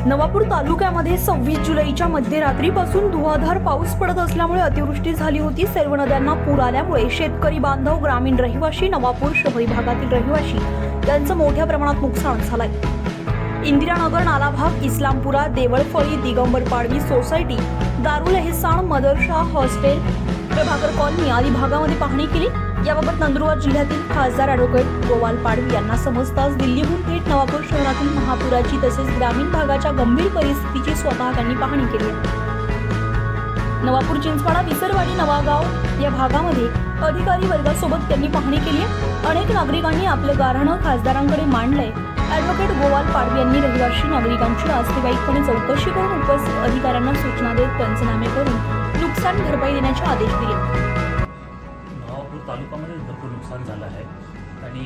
नवापूर तालुक्यामध्ये 26 जुलैच्या मध्यरात्रीपासून धुवाधार पाऊस पडत असल्यामुळे अतिवृष्टी झाली होती। सर्व नद्यांना पूर आल्यामुळे शेतकरी बांधव, ग्रामीण रहिवासी, नवापूर शहरी भागातील रहिवासी यांचं मोठ्या प्रमाणात नुकसान झालंय। इंदिरानगर, नालाभाग, इस्लामपुरा, देवळफळी, दिगंबर पाडवी सोसायटी, दारुल एहसान, मदरसा, हॉस्टेल, प्रभाकर कॉलनी आदी भागामध्ये पाहणी केली। याबाबत नंदुरबार जिल्ह्यातील खासदार ॲडव्होकेट गोवाल पाडवी यांना समजताच दिल्लीहून थेट नवापूर शहरातील महापुराची तसेच ग्रामीण भागाच्या गंभीर परिस्थितीची स्वतः त्यांनी पाहणी केली। नवापूर, चिंचपाडा, विसरवाडी, नवागाव या भागामध्ये अधिकारी वर्गासोबत त्यांनी पाहणी केली। अनेक नागरिकांनी आपलं गाऱ्हाणं खासदारांकडे मांडलंय। ॲडव्होकेट गोवाल पाडवी यांनी रहिवासी नागरिकांची नातेवाईकपणे चौकशी करून उपस्थित अधिकाऱ्यांना सूचना देत पंचनामे करून नुकसान भरपाई देण्याचे आदेश दिले। तालुक्यामध्ये भरपूर नुकसान झालं आहे आणि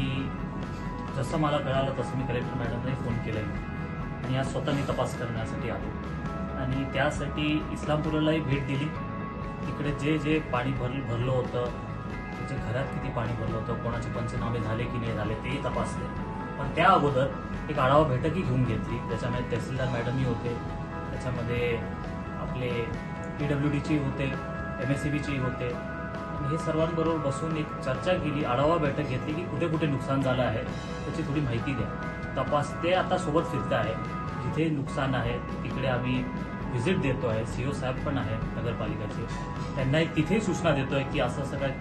जसं मला कळालं तसं मी कलेक्टर मॅडमलाही फोन केला आहे आणि आज स्वतः मी तपास करण्यासाठी आलो आणि त्यासाठी इस्लामपुरालाही भेट दिली। तिकडे जे जे पाणी भरलं होतं, त्याच्या घरात किती पाणी भरलं होतं, कोणाचे पंचनामे झाले की नाही झाले तेही तपासले। पण त्या अगोदर एक आढावा बैठकही घेऊन घेतली, त्याच्यामध्ये तहसीलदार मॅडमही होते, त्याच्यामध्ये आपले PWDचे होते, MSCBचे होते आणि हे सर्वांबरोबर बसून एक चर्चा केली, आढावा बैठक घेतली की कुठे कुठे नुकसान झालं आहे त्याची थोडी माहिती द्या, तपासते। आता सोबत फिरता आहे, जिथे नुकसान आहे तिकडे आम्ही व्हिजिट देतो आहे। CO साहेब पण आहे नगरपालिकेचे, त्यांना तिथेही सूचना देतो आहे की असं असं काय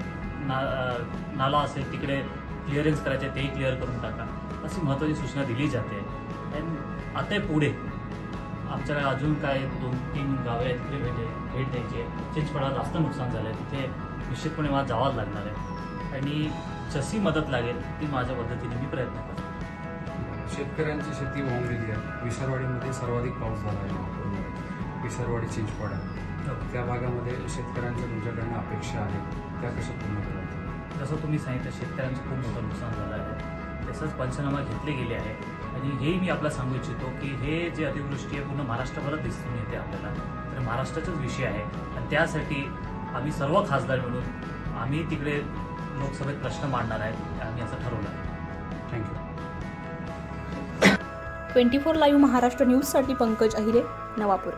नाला असेल तिकडे क्लिअरन्स करायचे तेही क्लिअर करून टाका, अशी महत्त्वाची सूचना दिली जाते। आणि आता पुढे आमच्याकडे अजून काय 2-3 गावे आहेत तिथे भेट द्यायची आहे। चिंचपाडा जास्त नुकसान झालं आहे, तिथे निश्चितपणे मला जावंच लागणार आहे आणि जशी मदत लागेल ती माझ्या पद्धतीने मी प्रयत्न करतो। शेतकऱ्यांची शेती वाहून गेली आहे। विसरवाडीमध्ये सर्वाधिक पाऊस झाला आहे। विसरवाडी, चिंचपाडा त्या भागामध्ये शेतकऱ्यांच्या तुमच्याकडनं अपेक्षा आहेत, त्या कशा पूर्ण करायच्या? जसं तुम्ही सांगितलं शेतकऱ्यांचं खूप मोठं नुकसान झालं आहे, तसंच पंचनामा घेतले गेले आहे आणि हेही मी आपल्याला सांगू इच्छितो की हे जे अतिवृष्टी आहे पूर्ण महाराष्ट्रभरात दिसून येते आपल्याला, तर महाराष्ट्राचाच विषय आहे आणि त्यासाठी आम्ही सर्व खासदार मिळून आम्ही तिकडे लोकसभेत प्रश्न मांडणार आहेत, आम्ही असं ठरवलं आहे। थँक्यू। 24 लाईव्ह महाराष्ट्र न्यूजसाठी पंकज अहिरे, नवापूर।